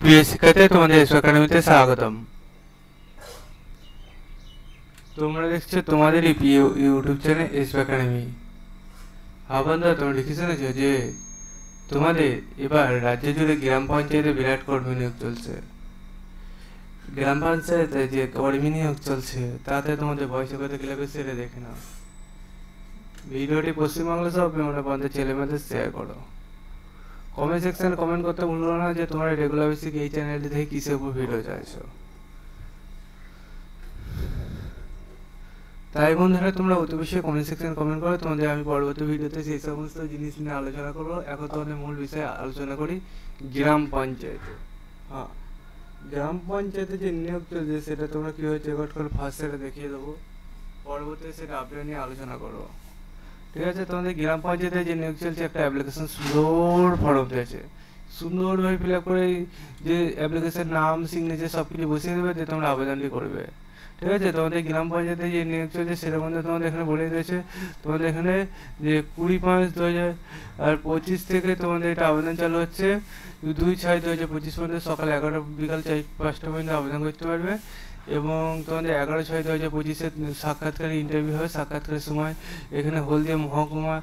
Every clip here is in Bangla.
প্রিয় শিক্ষার্থী, তোমাদের এসো একাডেমিতে স্বাগতম। তোমরা দেখছো তোমাদেরই প্রিয় ইউটিউব চ্যানেল এসো একাডেমি। বন্ধুরা, তোমরা লিখে শুনেছো যে তোমাদের এবার রাজ্য জুড়ে গ্রাম পঞ্চায়েতে বিরাট কর্মী নিয়োগ চলছে। গ্রাম পঞ্চায়েতে যে কর্মী নিয়োগ চলছে তাতে তোমাদের বয়স কত লাগবে সেটা দেখে নাও। ভিডিওটি পশ্চিমবাংলা সব পঞ্চায়েত ছেলে মেয়েদের শেয়ার করো। কমেন্ট সেকশনে কমেন্ট করতে ভুলো না যে তোমরা রেগুলার বেসিক এই চ্যানেলটি থেকে কিসের উপর ভিডিও চাইছো। তাই বন্ধুরা, তোমরা অতি অবশ্যই কমেন্ট সেকশনে কমেন্ট করো। তোমাদের আমি পরবর্তী ভিডিওতে সেই সমস্ত জিনিস নিয়ে আলোচনা করবো। এখন তোমাদের মূল বিষয়ে আলোচনা করি গ্রাম পঞ্চায়েতে। হ্যাঁ, গ্রাম পঞ্চায়েতে যে নিয়োগ চলছে সেটা তোমরা কীভাবে চেক আউট করে ফার্স্ট সেটা দেখিয়ে দেবো। পরবর্তীতে সেটা আপডেট নিয়ে আলোচনা করবো। ঠিক আছে, তোমাদের গ্রাম পঞ্চায়েতে যে নিয়োগ চলছে একটা অ্যাপ্লিকেশন সুন্দর ফর্ম দিয়েছে। সুন্দরভাবে ফিল আপ করে যে অ্যাপ্লিকেশন নাম সিগনেচার সব কিছু বসিয়ে দেবে, যে তোমরা আবেদনটি করবে। ঠিক আছে, তোমাদের গ্রাম পঞ্চায়েতে যে নিয়োগ চলছে সেটার মধ্যে তোমাদের এখানে বলে দিয়েছে তোমাদের এখানে যে 20/5/2025 থেকে তোমাদের এটা আবেদন চালু হচ্ছে। 2/6/2025 পর্যন্ত সকাল 11টা বিকাল 4-5টা পর্যন্ত আবেদন করতে পারবে। এবং তোমাদের 11/6/2025 সাক্ষাৎকার ইন্টারভিউ হবে। সাক্ষাৎকারের সময় এখানে হলদিয়া মহকুমা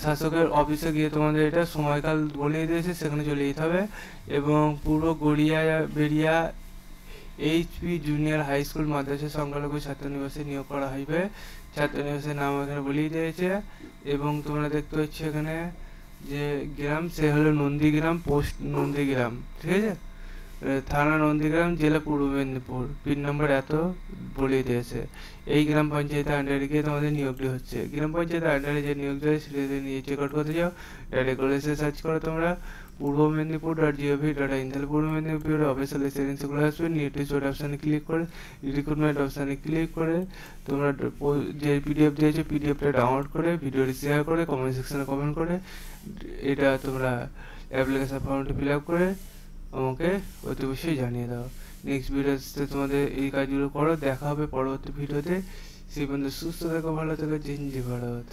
শাসকের অফিসে গিয়ে তোমাদের এটা সময়কাল বলিয়ে দিয়েছে, সেখানে চলে যেতে হবে। এবং পুরো Gariya Beriya HP junior high school মাদ্রাসা সংখ্যালঘু ছাত্রনিবাসে নিয়োগ করা হইবে। ছাত্রনিবাসের নাম এখানে বলিয়ে দিয়েছে। এবং তোমরা দেখতে পাচ্ছ এখানে যে গ্রাম, সে হলো নন্দীগ্রাম, পোস্ট নন্দীগ্রাম। ঠিক আছে, থানা নন্দীগ্রাম, জেলা পূর্ব মেদিনীপুর, পিন নম্বর এত বলিয়ে দিয়েছে। এই গ্রাম পঞ্চায়েতের আন্ডারে গিয়ে তোমাদের নিয়োগটি হচ্ছে। গ্রাম পঞ্চায়েতের আন্ডারে যে নিয়োগ দেয় সেটা নিয়ে চেক আউট করতে যাও। রেগুলেশন সার্চ করো তোমরা পূর্ব মেদিনীপুর.gov.in, তাহলে পূর্ব মেদিনীপুরের অফিসিয়াল এসেন্সিগুলো আসবে। নিউট্রিশ অপশানে ক্লিক করে রিক্রুটমেন্ট অপশানে ক্লিক করে তোমরা যে পিডিএফ দিয়েছো পিডিএফটা ডাউনলোড করে ভিডিওটি শেয়ার করে কমেন্ট সেকশনে কমেন্ট করে এটা তোমরা অ্যাপ্লিকেশন ফর্মটি ফিল আপ করে আমাকে অতি অবশ্যই জানিয়ে দাও। নেক্সট ভিডিওতে তোমাদের এই কাজগুলো করো। দেখা হবে পরবর্তী ভিডিওতে। সেই পর্যন্ত সুস্থ থেকো, ভালো থেকো। জয় হিন্দ, জয় ভারত।